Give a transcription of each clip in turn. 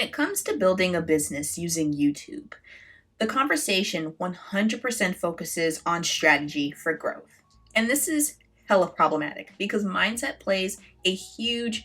When it comes to building a business using YouTube, the conversation 100% focuses on strategy for growth. And this is hella problematic because mindset plays a huge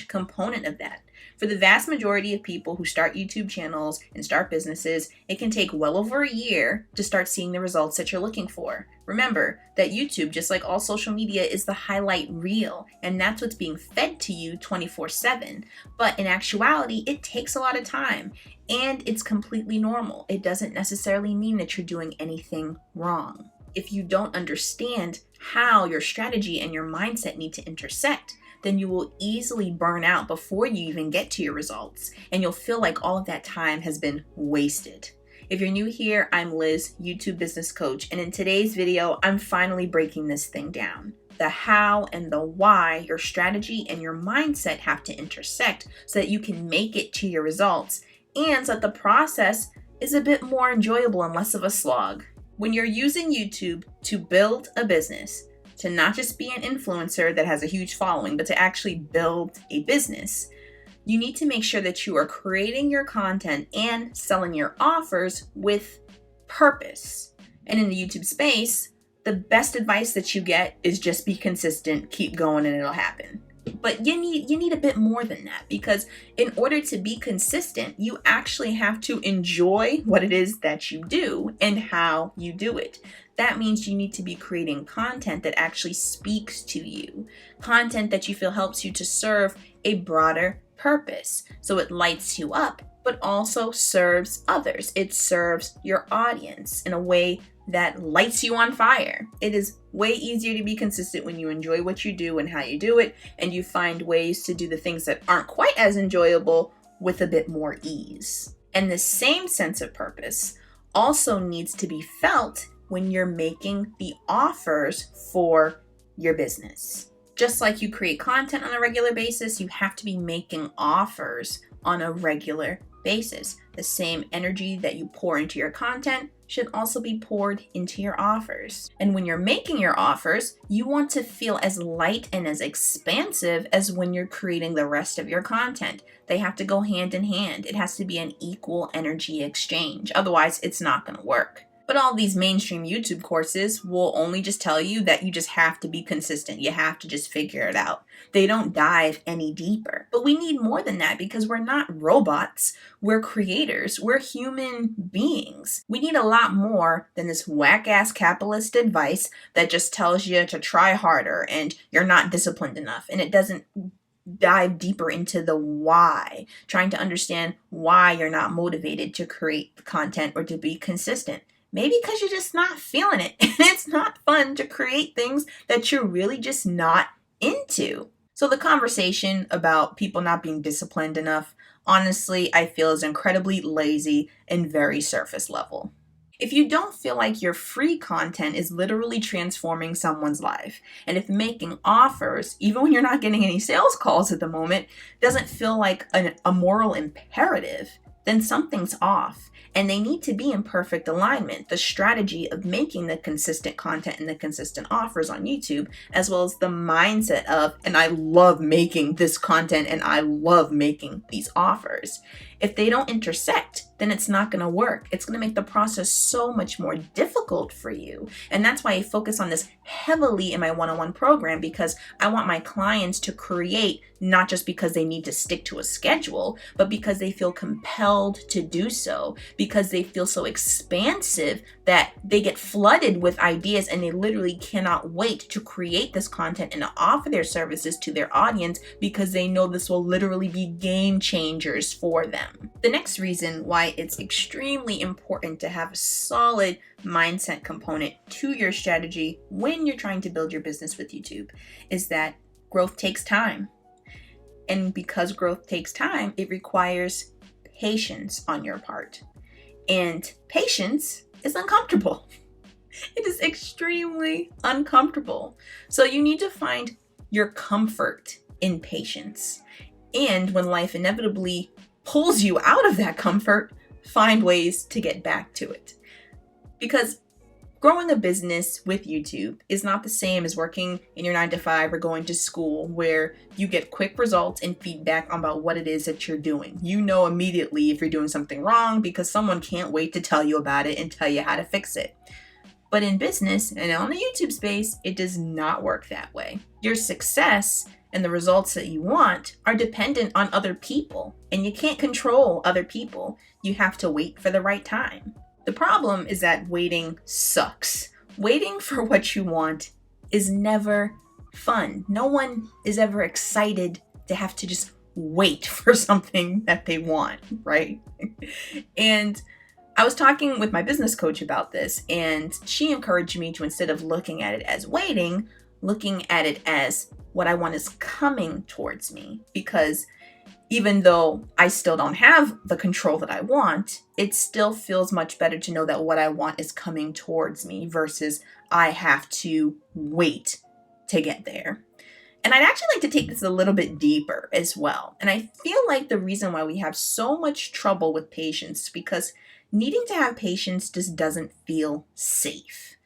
component of that. For the vast majority of people who start YouTube channels and start businesses, it can take well over a year to start seeing the results that you're looking for. Remember that YouTube, just like all social media, is the highlight reel, and that's what's being fed to you 24/7. But in actuality, it takes a lot of time, and it's completely normal. It doesn't necessarily mean that you're doing anything wrong. If you don't understand how your strategy and your mindset need to intersect, then you will easily burn out before you even get to your results, and you'll feel like all of that time has been wasted. If you're new here, I'm Liz, YouTube business coach, and in today's video, I'm finally breaking this thing down. The how and the why your strategy and your mindset have to intersect so that you can make it to your results, and so that the process is a bit more enjoyable and less of a slog. When you're using YouTube to build a business, to not just be an influencer that has a huge following, but to actually build a business, you need to make sure that you are creating your content and selling your offers with purpose. And in the YouTube space, the best advice that you get is just be consistent, keep going, and it'll happen. But you need a bit more than that, because in order to be consistent, you actually have to enjoy what it is that you do and how you do it. That means you need to be creating content that actually speaks to you, content that you feel helps you to serve a broader purpose. So it lights you up, but also serves others. It serves your audience in a way that lights you on fire. It is way easier to be consistent when you enjoy what you do and how you do it, and you find ways to do the things that aren't quite as enjoyable with a bit more ease. And the same sense of purpose also needs to be felt when you're making the offers for your business. Just like you create content on a regular basis, you have to be making offers on a regular basis. The same energy that you pour into your content should also be poured into your offers. And when you're making your offers, you want to feel as light and as expansive as when you're creating the rest of your content. They have to go hand in hand. It has to be an equal energy exchange. Otherwise, it's not going to work. But all these mainstream YouTube courses will only just tell you that you just have to be consistent. You have to just figure it out. They don't dive any deeper. But we need more than that, because we're not robots. We're creators. We're human beings. We need a lot more than this whack-ass capitalist advice that just tells you to try harder and you're not disciplined enough. And it doesn't dive deeper into the why, trying to understand why you're not motivated to create content or to be consistent. Maybe because you're just not feeling it, and it's not fun to create things that you're really just not into. So the conversation about people not being disciplined enough, honestly, I feel is incredibly lazy and very surface level. If you don't feel like your free content is literally transforming someone's life, and if making offers, even when you're not getting any sales calls at the moment, doesn't feel like a moral imperative, then something's off. And they need to be in perfect alignment. The strategy of making the consistent content and the consistent offers on YouTube, as well as the mindset of, and I love making this content and I love making these offers. If they don't intersect, then it's not going to work. It's going to make the process so much more difficult for you. And that's why I focus on this heavily in my one-on-one program, because I want my clients to create not just because they need to stick to a schedule, but because they feel compelled to do so, because they feel so expansive that they get flooded with ideas and they literally cannot wait to create this content and to offer their services to their audience, because they know this will literally be game changers for them. The next reason why it's extremely important to have a solid mindset component to your strategy when you're trying to build your business with YouTube is that growth takes time. And because growth takes time, it requires patience on your part. And patience is uncomfortable. It is extremely uncomfortable. So you need to find your comfort in patience. And when life inevitably pulls you out of that comfort, find ways to get back to it. Because Growing a business with YouTube is not the same as working in your 9 to 5 or going to school where you get quick results and feedback about what it is that you're doing. You know immediately if you're doing something wrong because someone can't wait to tell you about it and tell you how to fix it. But in business and on the YouTube space, it does not work that way. Your success and the results that you want are dependent on other people, and you can't control other people. You have to wait for the right time. The problem is that waiting sucks. Waiting for what you want is never fun. No one is ever excited to have to just wait for something that they want, right? And I was talking with my business coach about this, and she encouraged me to, instead of looking at it as waiting, looking at it as what I want is coming towards me. Because even though I still don't have the control that I want, it still feels much better to know that what I want is coming towards me versus I have to wait to get there. And I'd actually like to take this a little bit deeper as well. And I feel like the reason why we have so much trouble with patience is because needing to have patience just doesn't feel safe,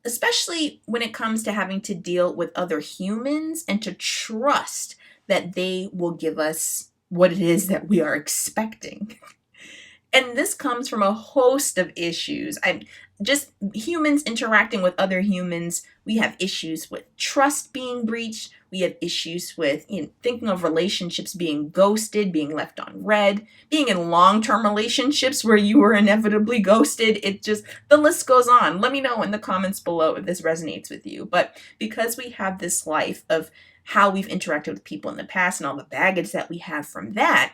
especially when it comes to having to deal with other humans and to trust that they will give us what it is that we are expecting. And this comes from a host of issues. Just humans interacting with other humans. We have issues with trust being breached. We have issues with thinking of relationships being ghosted, being left on red, being in long-term relationships where you were inevitably ghosted. The list goes on. Let me know in the comments below if this resonates with you. But because we have this life of how we've interacted with people in the past and all the baggage that we have from that,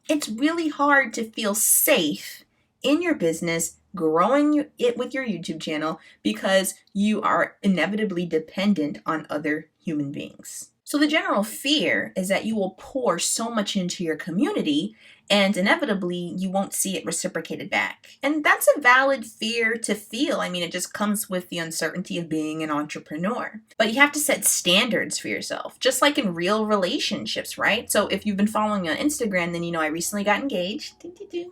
it's really hard to feel safe in your business, growing it with your YouTube channel, because you are inevitably dependent on other human beings. So the general fear is that you will pour so much into your community and inevitably you won't see it reciprocated back. And that's a valid fear to feel. I mean, it just comes with the uncertainty of being an entrepreneur. But you have to set standards for yourself, just like in real relationships, right? So if you've been following me on Instagram, then you know I recently got engaged.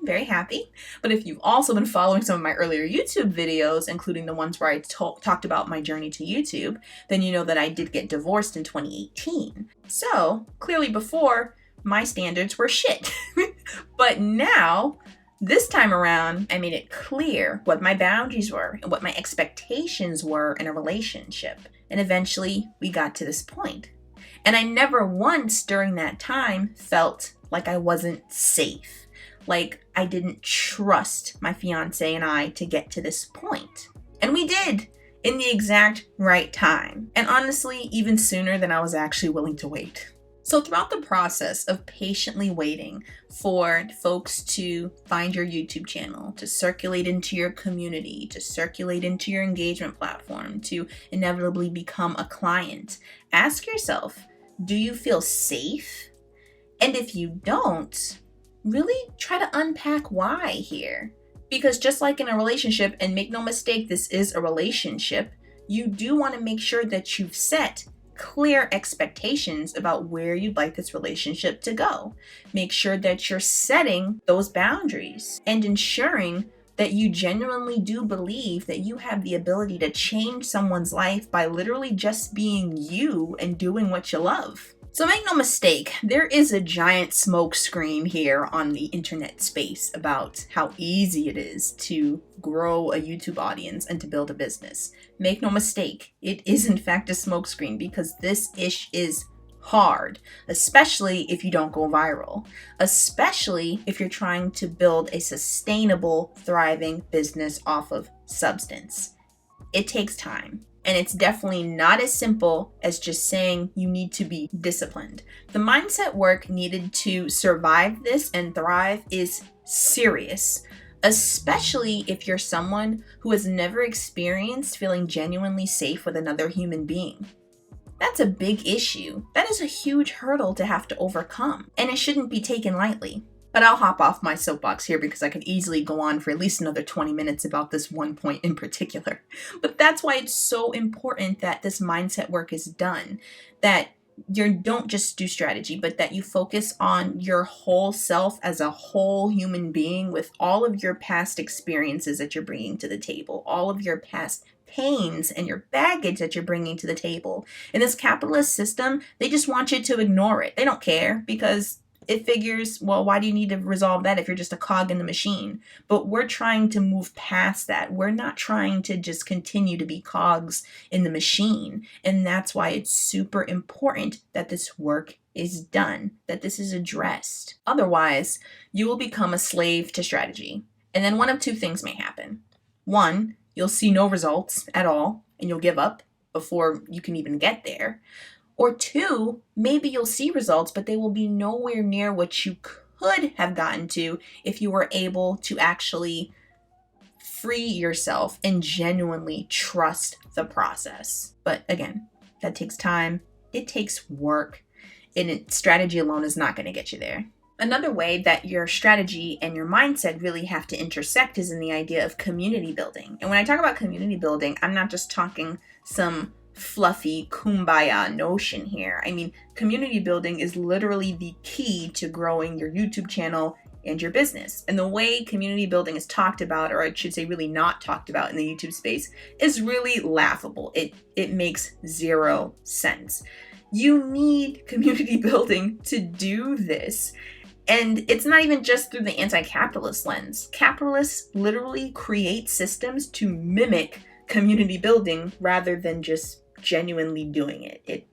Very happy. But if you've also been following some of my earlier YouTube videos, including the ones where I talked about my journey to YouTube, then you know that I did get divorced in 2018. So clearly before, my standards were shit. But now, this time around, I made it clear what my boundaries were and what my expectations were in a relationship. And eventually, we got to this point. And I never once during that time felt like I wasn't safe. Like I didn't trust my fiance and I to get to this point. And we did, in the exact right time. And honestly, even sooner than I was actually willing to wait. So throughout the process of patiently waiting for folks to find your YouTube channel, to circulate into your community, to circulate into your engagement platform, to inevitably become a client, ask yourself, do you feel safe? And if you don't, really try to unpack why here. Because just like in a relationship, and make no mistake, this is a relationship, you do want to make sure that you've set clear expectations about where you'd like this relationship to go. Make sure that you're setting those boundaries and ensuring that you genuinely do believe that you have the ability to change someone's life by literally just being you and doing what you love. So make no mistake, there is a giant smoke screen here on the internet space about how easy it is to grow a YouTube audience and to build a business. Make no mistake, it is in fact a smoke screen because this ish is hard, especially if you don't go viral, especially if you're trying to build a sustainable, thriving business off of substance. It takes time. And it's definitely not as simple as just saying you need to be disciplined. The mindset work needed to survive this and thrive is serious, especially if you're someone who has never experienced feeling genuinely safe with another human being. That's a big issue. That is a huge hurdle to have to overcome, and it shouldn't be taken lightly. But I'll hop off my soapbox here because I could easily go on for at least another 20 minutes about this one point in particular. But that's why it's so important that this mindset work is done, that you don't just do strategy, but that you focus on your whole self as a whole human being with all of your past experiences that you're bringing to the table, all of your past pains and your baggage that you're bringing to the table. In this capitalist system, they just want you to ignore it. They don't care because it figures, well, why do you need to resolve that if you're just a cog in the machine? But we're trying to move past that. We're not trying to just continue to be cogs in the machine. And that's why it's super important that this work is done, that this is addressed. Otherwise, you will become a slave to strategy. And then one of two things may happen. One, you'll see no results at all and you'll give up before you can even get there. Or two, maybe you'll see results, but they will be nowhere near what you could have gotten to if you were able to actually free yourself and genuinely trust the process. But again, that takes time. It takes work. And strategy alone is not going to get you there. Another way that your strategy and your mindset really have to intersect is in the idea of community building. And when I talk about community building, I'm not just talking some fluffy kumbaya notion here. I mean, community building is literally the key to growing your YouTube channel and your business. And the way community building is talked about, or I should say really not talked about in the YouTube space, is really laughable. It makes zero sense. You need community building to do this. And it's not even just through the anti-capitalist lens. Capitalists literally create systems to mimic community building rather than just genuinely doing it.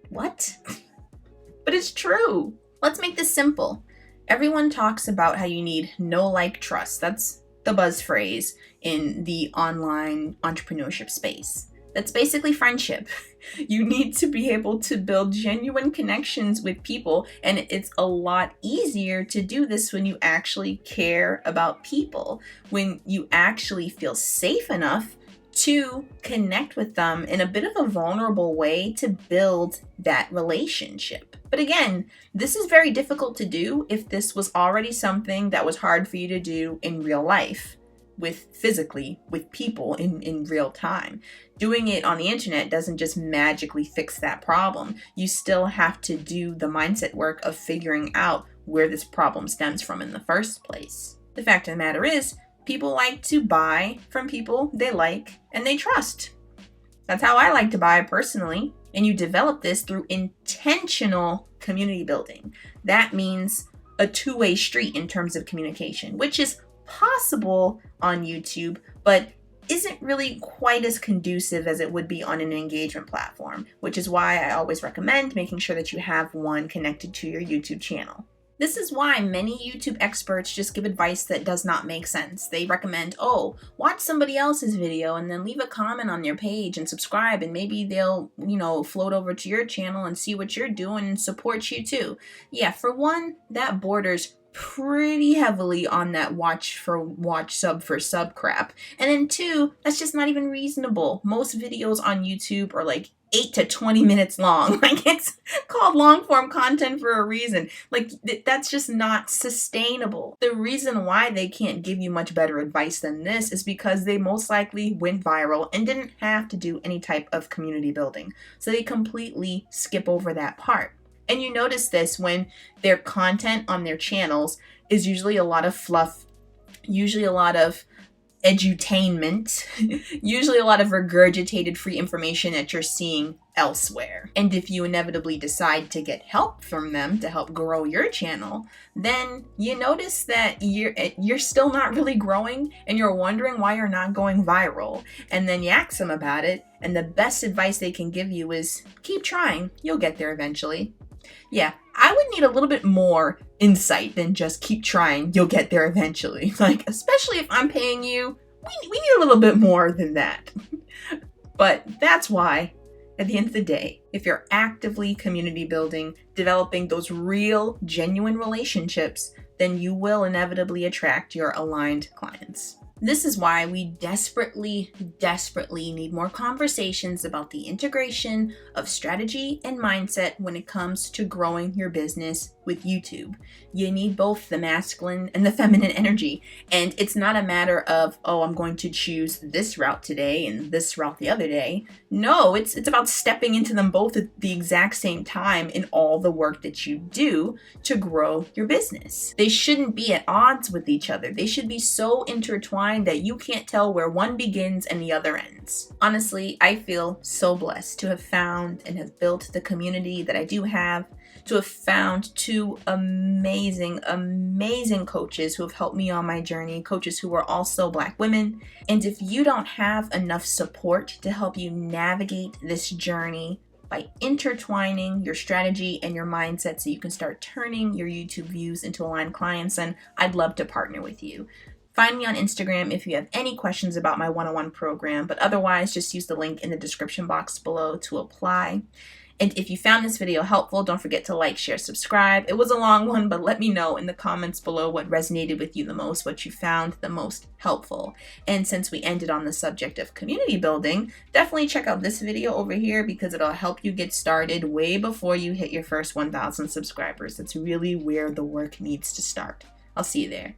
What? But it's true. Let's make this simple. Everyone talks about how you need know, like, trust. That's the buzz phrase in the online entrepreneurship space. That's basically friendship. You need to be able to build genuine connections with people, and it's a lot easier to do this when you actually care about people, when you actually feel safe enough to connect with them in a bit of a vulnerable way to build that relationship. But again, this is very difficult to do if this was already something that was hard for you to do in real life, with people in real time. Doing it on the internet doesn't just magically fix that problem. You still have to do the mindset work of figuring out where this problem stems from in the first place. The fact of the matter is, people like to buy from people they like and they trust. That's how I like to buy personally. And you develop this through intentional community building. That means a two-way street in terms of communication, which is possible on YouTube, but isn't really quite as conducive as it would be on an engagement platform, which is why I always recommend making sure that you have one connected to your YouTube channel. This is why many YouTube experts just give advice that does not make sense. They recommend, watch somebody else's video and then leave a comment on their page and subscribe, and maybe they'll, float over to your channel and see what you're doing and support you too. Yeah, for one, that borders pretty heavily on that watch sub for sub crap. And then two, that's just not even reasonable. Most videos on YouTube are like 8 to 20 minutes long. Like, it's called long form content for a reason. Like, that's just not sustainable. The reason why they can't give you much better advice than this is because they most likely went viral and didn't have to do any type of community building. So they completely skip over that part. And you notice this when their content on their channels is usually a lot of fluff, usually a lot of edutainment, usually a lot of regurgitated free information that you're seeing elsewhere. And if you inevitably decide to get help from them to help grow your channel, then you notice that you're still not really growing and you're wondering why you're not going viral. And then you ask them about it, and the best advice they can give you is keep trying. You'll get there eventually. Yeah, I would need a little bit more insight than just keep trying, you'll get there eventually. Like, especially if I'm paying you, we need a little bit more than that. But that's why, at the end of the day, if you're actively community building, developing those real, genuine relationships, then you will inevitably attract your aligned clients. This is why we desperately need more conversations about the integration of strategy and mindset when it comes to growing your business with YouTube. You need both the masculine and the feminine energy. And it's not a matter of, oh, I'm going to choose this route today and this route the other day. No, it's about stepping into them both at the exact same time in all the work that you do to grow your business. They shouldn't be at odds with each other. They should be so intertwined that you can't tell where one begins and the other ends. Honestly, I feel so blessed to have found and have built the community that I do have, to have found two amazing coaches who have helped me on my journey, coaches who are also Black women. And if you don't have enough support to help you navigate this journey by intertwining your strategy and your mindset so you can start turning your YouTube views into aligned clients, then I'd love to partner with you. Find me on Instagram if you have any questions about my one-on-one program, but otherwise just use the link in the description box below to apply. And if you found this video helpful, don't forget to like, share, subscribe. It was a long one, but let me know in the comments below what resonated with you the most, what you found the most helpful. And since we ended on the subject of community building, definitely check out this video over here because it'll help you get started way before you hit your first 1,000 subscribers. That's really where the work needs to start. I'll see you there.